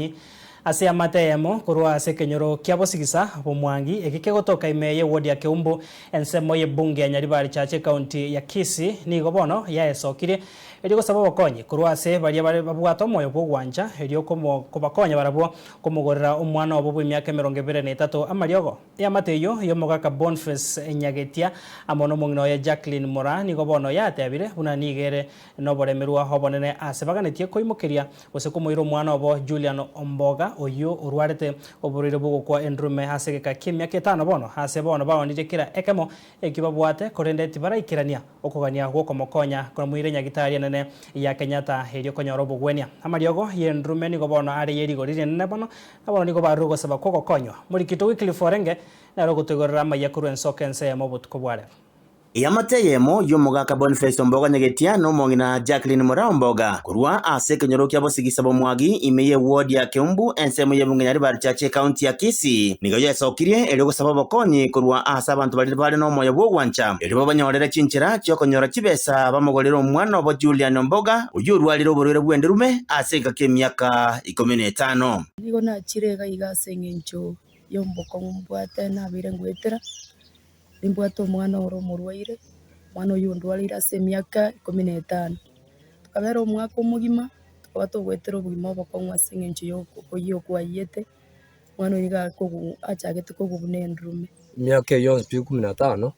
bokonyi ase amatemo kurwa ase kenyoro kia bosigisa bomwangi ekike gotoka imeye wodi ya Keumbu ensemo ye bunge ya Nyaribari chache county ya Kisii nigo bono yaesokire eri gosaba bokonyi kurwa ase baria babwato moyo bwogwanja eri kobakonya barabwo komugorera omwana obo bw'emyaka 23 amariogo ya mateyo yo mogaka Boniface Enyagetia amono mongino ya Jacqueline Mora nigo bono yatebire buna nigere no boremerwa hobonene ase baganetie koimokeria gose komoiro omwana obo Julian Omboga oyo urwarete oburire bugukwa endrume ase geka kimyaka 5 bono ase bono baonire kira ekemo ekibabwate korendeti baraikirania okogania gwokomokonya kono muire nyagitari nene ya Kenyatta herio konyoro bugwenia amariogo ye endrume nigo bono ari yerigorire nene bono abono nigo barugo saba kokokonywa muri kitu wikili forenge na rogotegorera mayakuru ensokense ya mobutuko bware Yamateyemo y'omugaka Boniface Omboga Nyagetia no mongina Jacqueline Mora Omboga kurwa ase kenyoro kia bosigisa bomwagi imeye ward ya Keumbu ensemo ye bunge Nyaribari chache county ya Kisii nigo yesokirie eri gusaba bokonyi kurwa ase abantu bari no moyo bwogwancha eri babanyorera chinchira cyo konyora kibesa bamugorera omwana obo Julian Omboga uyu urwarire oburire bwenderume ase gaka emyaka 15 nigo na chirega igase ngencho yomboko mbwate na bire ngwetera imbwato omwana oro murwaire mwana uyu ndwarire ase emyaka 15 tukabera omwaka omugima tukaba tugwetera obugima obokong'wa ase eng'encho yokwayete mwana uyu achagete kogobuna endrume emyaka eyo 15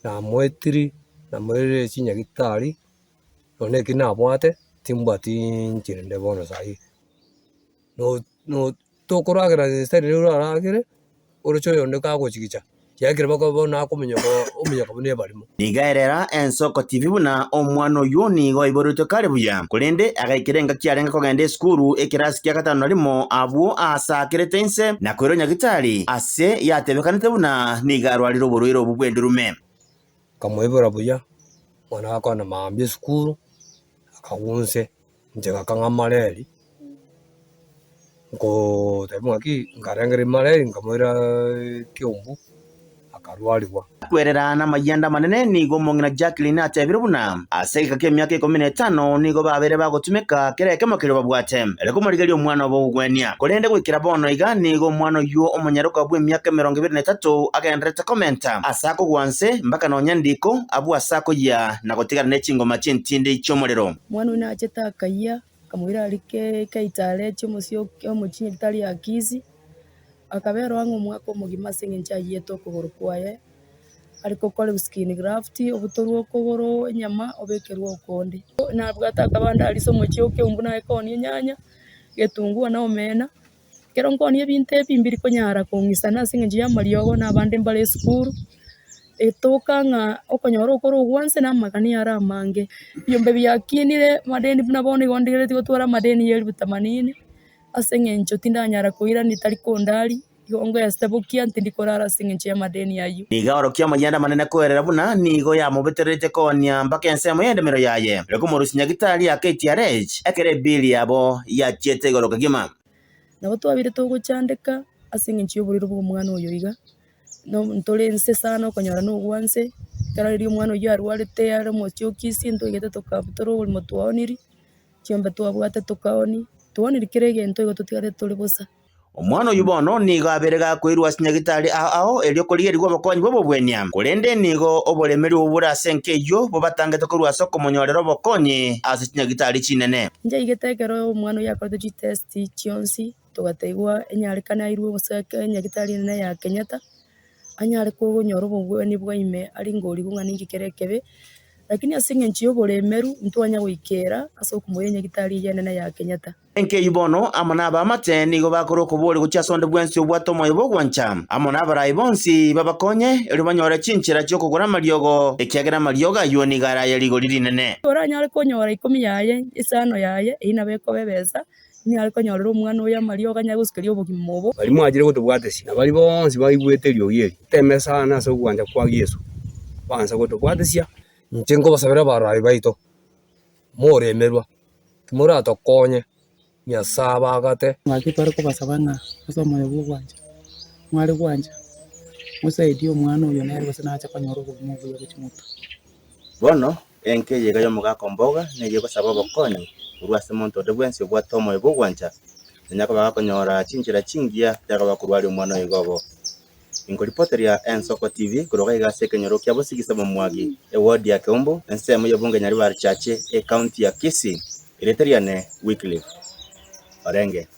namwetiri namwerire chinyagitari none eki nabwate timbwati nchirende bono sahi no tokoragera eseri ruraragire orocho yonde kagochigicha yakire bakabona akomenya bune barimo nigaerera ensoko TV buna omwana oyo nigo iboruto kare buya kurende agaikirenga kiarenga kogende skuru ekirasi kya 5 rimo abo asakirete inse na kwero nyagitari ase yatebekanete buna nigarwariro oburwiro obubwendurume kamwebora buya mwana akona maambye skuru akawunse njega kangamareri ngo tabumaki ngarengere mareri ngamwera Keumbu akarwariwa kwerera na mayanda manene nigo mongina Jacqueline atebire buna ase gaka emyaka 15 nigo babere bagotumeka kereke makiro babwate ereko murigerio omwana obo ugwenia kurende gwikira bono iga nigo omwana uyu omonyaruka bwe emyaka 23 agendrete komenta asako gwanse mpaka no nyandiko abu asako ya na gotigara n'ekingoma cy'intinde cy'omuriro mwana una acheta kaya kamwira alike kaitale cy'omusyo omukinyi bitali akizi akabero wangu mwako omugima sengencha yeto kogoro kwaye ariko kole skin graft obutoru okogoro enyama obekerwa okonde na bwata akabanda aliso mochio Keumbu na ekoni nyanya getungu na omena kero nkoni ebintu ebimbiri konyara kongisana sengenchi ya mariogo na bande mbale skuru etoka nga okonyora okoro gwanse na magani ara mange yombe byakinire madeni buna bone gondire tigotwara madeni yeli butamanini asengencho tindanyara koira nitari kondari yongo ya stabukia ntindikorara sengencho ya madeni yayo nigaoro kia mayanda manene kwerera buna nigo ya mobeterete konya mpaka ensemo yendemero yaye reko murusi nyagitari ya KTRH ekere bili yabo ya chete goro kagima nabo twabire toguchandeka asengencho yoburiro bw'omwana oyo iga no ntolense sana okonyora no gwanse karari omwana oyo arwarete ara mochio Kisii ntogete tokabutoro buli motwaoniri chiombe twabwate tokaoni tuoniri kirege ntoigo tutigare tuli busa omwana oyu bono nigo aberega kwirwa sinyagitari ao elio koligerigwa bokonyi bobobwenia kurende nigo oboremeri obura senkeyo bobatangete korwa soko monyorero bokonyi ase sinyagitari chinene nje igetekero omwana oyu akorete chi test chionsi tugateigwa enyarekana irwe busaka nyagitari nene ya Kenyatta anyare kogonyora obogweni bwaime ari ngori bung'ani ngikerekebe lakini asengenchi yoboremeru ntwanya goikera ase okumwenya nyagitari yenene ya Kenyatta enke yubono amona abamate nigo bakoro kubori gucha sonde bwensi obwato moyo bogwancha amona abarai bonsi babakonye eri banyora chinchira cyo kugura mariogo ekiagera marioga yo nigara yari goriri nene oranyare konyora 10 yaye isano yaye ina beko bebeza ni ariko nyorero omwana oya marioga nyagusikiria obugima obo bali mwagire gotubwatesi na bali bonsi baigweterio yeri teme sana ase gwanja kwa Yesu banza gotubwatesia njengo basabira barai baito moremerwa timurato konye nyasaba agate mwakitware ko basabana asomo yobugwanja mwari gwanja musaidia omwana oyo nari gose nacha konyora obugima obuya gochimuta bono enke yega yo mugaka Omboga neye basaba bokonyi urwase monto de bwensi obwato moyo bogwancha nyako bakonyora chinjira chingia yakaba kurwali omwana igobo ingoripoteria Ensoko TV kuroga igase kenyoro kia bosigisa bomwagi ward ya Keumbu ensemo ya bunge Nyaribari chache county ya Kisii ireteriane Wycliffe Orenge.